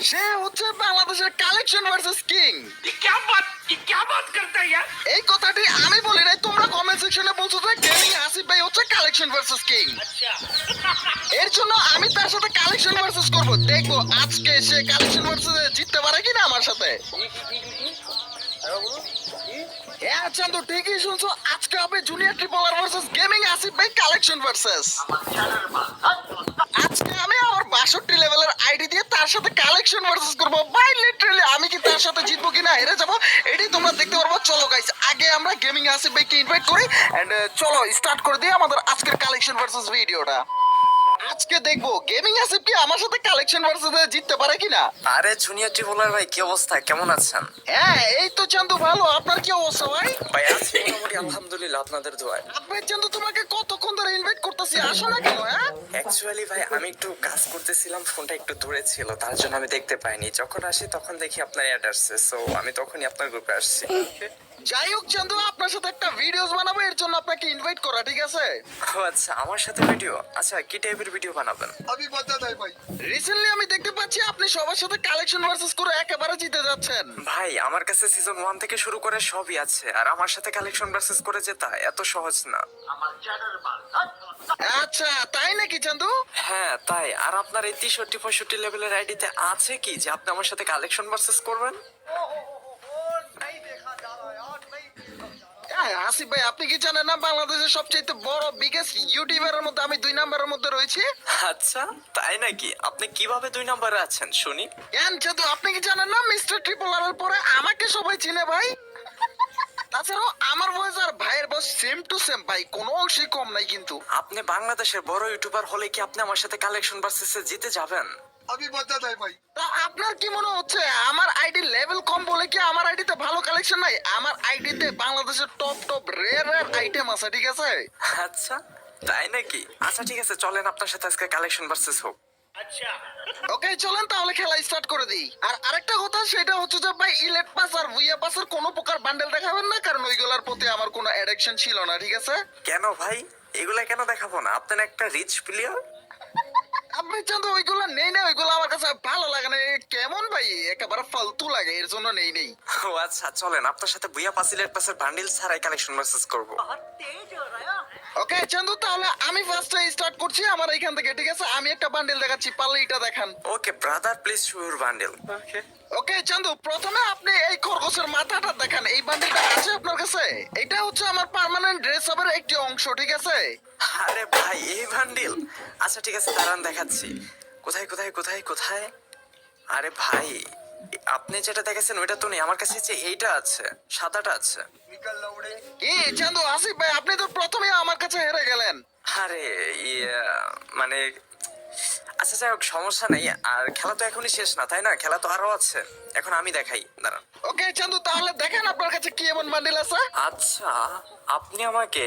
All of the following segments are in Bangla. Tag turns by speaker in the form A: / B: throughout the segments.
A: সে হচ্ছে বাংলাদেশের কালেকশন ভার্সেস কিং।
B: क्या बात करता है यार।
A: এই কথাটি আমি বলি নাই, তোমরা কমেন্ট সেকশনে বলছো যে গেমিং আসিফ ভাই হচ্ছে কালেকশন ভার্সেস কিং। এর জন্য আমি তার সাথে কালেকশন ভার্সেস করব, দেখবো আজকে সে কালেকশন ভার্সেস জিততে পারে কিনা আমার সাথে। হ্যাঁ চান্দু, ঠিকই শুনছো, আজকে হবে জুনিয়র ট্রিপল আর ভার্সেস গেমিং আসিফ ভাই কালেকশন ভার্সেস। আজকে আমি আমার 62 লেভেলের আইডি দিয়ে তার সাথে কালেকশন ভার্সেস করব ভাই। লিটারালি আমি কি তার সাথে জিতবো কিনা হেরে যাবো এটাই তোমরা দেখতে পারবো। চলো গাইস, আগে আমরা গেমিং আসিফ ভাইকে ইনভাইট করি এন্ড চলো স্টার্ট করে দিই আমাদের আজকের কালেকশন ভার্সেস ভিডিওটা। আজকে দেখবো গেমিং আসিফ কি আমার সাথে কালেকশন ভার্সেস জিততে পারে কিনা।
C: আরে জুনিয়র ট্রিপলার ভাই, কি অবস্থা, কেমন আছেন?
A: হ্যাঁ এই তো চান্দু, ভালো। আপনার কি অবস্থা ভাই?
C: ভাই আছি মোটামুটি, আলহামদুলিল্লাহ, আপনাদের দোয়ায়।
A: আপনি চান্দু, তোমাকে কতক্ষণ ধরে ইনভাইট করতেছি, আসো না কেন? হ্যাঁ
C: অ্যাকচুয়ালি ভাই আমি একটু কাজ করতেছিলাম, ফোনটা একটু দূরে ছিল, তার জন্য আমি দেখতে পাইনি। যখন আসি তখন দেখি আপনার অ্যাড আসছে, সো আমি তখনই আপনার গ্রুপে আসছি।
A: যাই হোক চান্দু, আপনার সাথে একটা ভিডিওস বানাবো, এর জন্য আপনাকে ইনভাইট করা, ঠিক আছে?
C: ও আচ্ছা, আমার সাথে ভিডিও? আচ্ছা, কি টাইপের ভিডিও বানাবেন?
A: আমি বাতা দেই ভাই। রিসেন্টলি আমি দেখতে পাচ্ছি আপনি সবার সাথে কালেকশন ভার্সেস করে একেবারে জিতে যাচ্ছেন।
C: ভাই আমার কাছে সিজন 1 থেকে শুরু করে সবই আছে, আর আমার সাথে কালেকশন ভার্সেস করে জেতা এত সহজ না।
A: আচ্ছা তাই নাকি চান্দু?
C: হ্যাঁ তাই। আর আপনার এই 63-65 লেভেলের আইডিতে আছে কি যে আপনি আমার সাথে কালেকশন ভার্সেস করবেন?
A: হ্যাঁ, আসিফ ভাই, আপনি কি জানেন না বাংলাদেশের সবচেয়ে বড় বিগেস্ট ইউটিউবারের মধ্যে আমি 2 নম্বরের মধ্যে রয়েছি।
C: আচ্ছা তাই নাকি? আপনি কিভাবে 2 নম্বরে আছেন শুনি?
A: কেন চান্দু, আপনি কি জানেন না মিস্টার ট্রিপল আর এর পরে আমাকে সবাই চিনে ভাই। তাছাড়াও আমার বয়স আর ভাইয়ের বয়স সেম টু সেম ভাই, কোনো অংশে কম নাই কিন্তু।
C: আপনি বাংলাদেশের বড় ইউটিউবার হলে কি আপনি আমার সাথে কালেকশন ভার্সেসে জিতে যাবেন?
A: আমি বাতা দেই ভাই। তা আপনার কি মনে হচ্ছে আমার আইডি লেভেল কম বলে কি আমার আইডিতে ভালো কালেকশন নাই? আমার আইডিতে বাংলাদেশের top top rare rare item আছে, ঠিক আছে?
C: আচ্ছা তাই নাকি? আচ্ছা ঠিক আছে, চলেন আপনার সাথে আজকে কালেকশন ভার্সেস হোক।
A: ওকে চলেন তাহলে খেলা স্টার্ট করে দিই। আর আরেকটা কথা, সেটা হচ্ছে যে ভাই ইলেট পাস আর ভুইয়া পাসের কোনো প্রকার বান্ডেল দেখাবেন না, কারণ ওইগুলোর প্রতি আমার কোনো অ্যাডিকশন ছিল না, ঠিক আছে?
C: কেন ভাই, এগুলা কেন দেখাবো না? আপনার একটা রিচ প্লেয়ার।
A: আপনি চান তো ওইগুলো নেই না, ওইগুলো আমার কাছে ভালো লাগে না। এ কেমন ভাই, একেবারে ফালতু লাগে, এর জন্য নেই।
C: ও আচ্ছা, চলেন আপনার সাথে ভুইয়া পাস ইলেট পাসের বান্ডিল ছাড়াই কালেকশন ভার্সেস করবো।
A: ওকে চান্দু, তাহলে আমি ফার্স্টে স্টার্ট করছি আমার এইখান থেকে, ঠিক আছে? আমি একটা বান্ডেল দেখাচ্ছি, পারলে এটা দেখান।
C: Okay brother, please show your bundle.
A: Okay Chandu, প্রথমে আপনি এই খরগোশের মাথাটা দেখান। এই বান্ডেলটা আছে আপনার কাছে? এটা হচ্ছে আমার পার্মানেন্ট ড্রেস আপের একটি অংশ, ঠিক আছে?
C: আরে ভাই এই বান্ডিল? আচ্ছা ঠিক আছে, দাঁড়ান দেখাচ্ছি। কোথায় কোথায় কোথায় কোথায়? আরে ভাই, আপনি যেটা দেখেছেন ওইটা তো নেই আমার কাছে, যে এইটা আছে, সাদাটা আছে।
A: কি চান্দু, আসিফ ভাই আপনি তো প্রথমে আমার কাছে হেরে গেলেন।
C: আরে মানে আচ্ছা যাই হোক, সমস্যা নেই। আর খেলা তো এখনই শেষ না, তাই না? খেলা তো আরো আছে, এখন আমি দেখাই, দাঁড়ান।
A: ওকে চান্দু, তাহলে দেখেন আপনার কাছে কি এমন বান্ডেল আছে।
C: আচ্ছা, আপনি আমাকে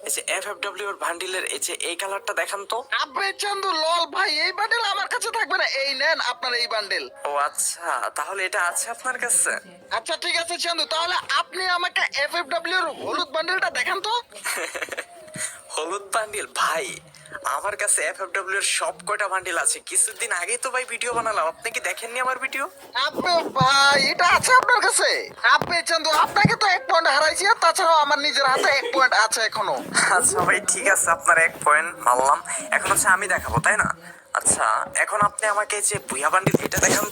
C: এই যে এফএফডব্লিউ এর বান্ডিলের এই যে এই কালারটা দেখান তো।
A: আবে চান্দু লল ভাই, এই বান্ডেল আমার কাছে থাকবে না। এই নেন আপনার এই বান্ডেল।
C: ও আচ্ছা, তাহলে এটা আছে আপনার কাছে?
A: আচ্ছা ঠিক আছে চান্দু, তাহলে আপনি আমাকে এফএফডব্লিউ এর হলুদ বান্ডেলটা দেখান তো।
C: হলুদ বান্ডিল? ভাই আমার কাছে এফএফডব্লিউ এর সব কয়টা বান্ডিল আছে, কিছুদিন আগেই তো ভাই ভিডিও বানালাম, আপনি কি দেখেননি আমার ভিডিও?
A: আবে ভাই, এটা আছে আপনার কাছে? আবে চান্দু, আপনাকে তো 1 পয়েন্ট হারাইছি, আর তাছাড়াও আমার নিজের হাতে 1 পয়েন্ট আছে এখনো।
C: আচ্ছা ভাই ঠিক আছে, আপনার 1 পয়েন্ট মানলাম। এখন হচ্ছে আমি দেখাবো, তাই না? আচ্ছা এখন আপনি আমাকে যে ভুইয়া বান্ডিল এটা দেখান তো।